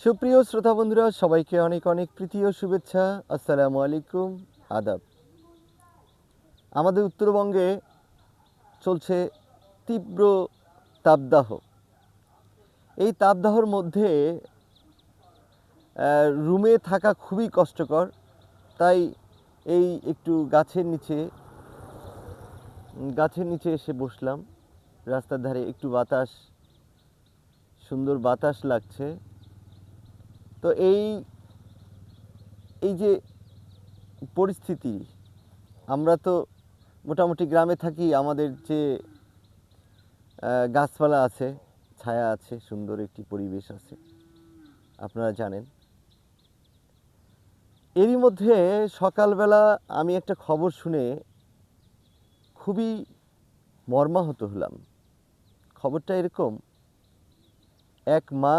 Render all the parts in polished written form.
সুপ্রিয় শ্রোতা বন্ধুরা, সবাইকে অনেক অনেক প্রীতি ও শুভেচ্ছা। আসসালামু আলাইকুম, আদাব। আমাদের উত্তরবঙ্গে চলছে তীব্র তাপদাহ। এই তাপদাহর মধ্যে রুমে থাকা খুবই কষ্টকর। তাই এই একটু গাছের নিচে এসে বসলাম। রাস্তার ধারে একটু সুন্দর বাতাস লাগছে। তো এই যে পরিস্থিতি, আমরা তো মোটামুটি গ্রামে থাকি। আমাদের যে গাছপালা আছে, ছায়া আছে, সুন্দর একটি পরিবেশ আছে, আপনারা জানেন। এরই মধ্যে সকালবেলা আমি একটা খবর শুনে খুবই মর্মাহত হলাম। খবরটা এরকম: এক মা,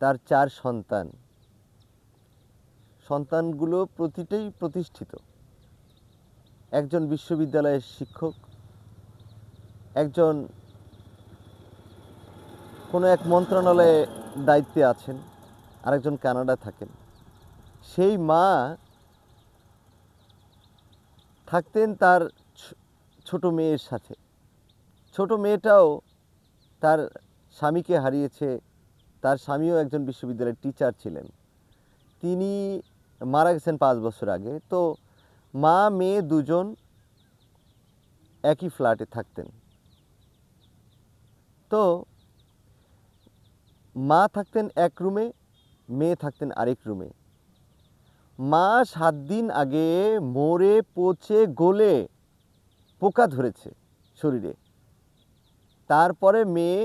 তার 4 সন্তানগুলো প্রতিটাই প্রতিষ্ঠিত। একজন বিশ্ববিদ্যালয়ের শিক্ষক, একজন কোনো এক মন্ত্রণালয়ে দায়িত্বে আছেন, আরেকজন কানাডা থাকেন। সেই মা থাকতেন তার ছোট মেয়ের সাথে। ছোট মেয়েটাও তার স্বামীকে হারিয়েছে। তার স্বামীও একজন বিশ্ববিদ্যালয়ের টিচার ছিলেন। তিনি মারা গেছেন 5 বছর আগে। তো মা মেয়ে দুজন একই ফ্ল্যাটে থাকতেন। তো মা থাকতেন এক রুমে, মেয়ে থাকতেন আরেক রুমে। মা 7 দিন আগে মরে পচে গলে পোকা ধরেছে শরীরে। তারপরে মেয়ে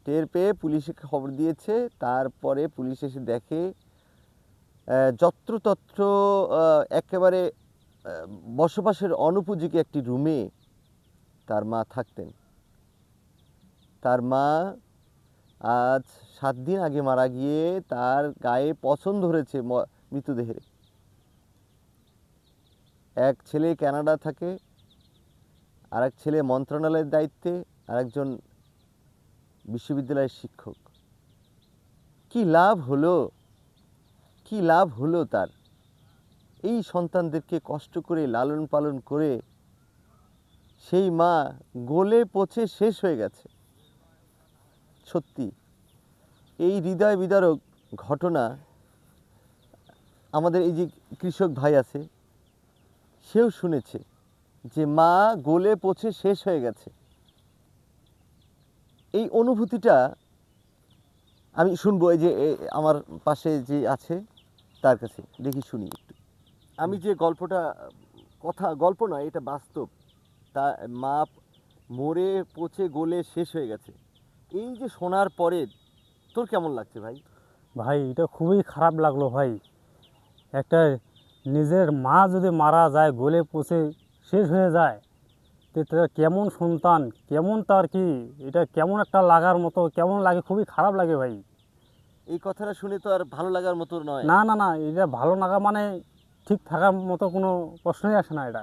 টের পেয়ে পুলিশে খবর দিয়েছে। তারপরে পুলিশ এসে দেখে যত্রতত্র একেবারে বসবাসের অনুপযোগী একটি রুমে তার মা থাকতেন। তার মা আজ 7 দিন আগে মারা গিয়ে তার গায়ে পচন ধরেছে মৃতদেহের। এক ছেলে কানাডা থাকে, আর এক ছেলে মন্ত্রণালয়ের দায়িত্বে, আর একজন বিশ্ববিদ্যালয়ের শিক্ষক। কি লাভ হলো তার? এই সন্তানদেরকে কষ্ট করে লালন পালন করে সেই মা গলে পচে শেষ হয়ে গেছে। সত্যি এই হৃদয় বিদারক ঘটনা। আমাদের এই যে কৃষক ভাই আছে, সেও শুনেছে যে মা গলে পচে শেষ হয়ে গেছে। এই অনুভূতিটা আমি শুনবো। এই যে আমার পাশে যে আছে তার কাছে দেখি, শুনি একটু। আমি যে গল্প নয়, এটা বাস্তব। তা মা মরে পচে গলে শেষ হয়ে গেছে। এই যে শোনার পরে তোর কেমন লাগছে ভাই? ভাই, এটা খুবই খারাপ লাগলো ভাই। একটা নিজের মা যদি মারা যায়, গলে পচে শেষ হয়ে যায়, তো এটা কেমন সন্তান, কেমন তার কি, এটা কেমন একটা লাগার মতো, কেমন লাগে, খুবই খারাপ লাগে ভাই। এই কথাটা শুনে তো আর ভালো লাগার মতো নয়। না না না, এটা ভালো লাগা মানে ঠিক থাকার মতো কোনো প্রশ্নই আসে না এটা।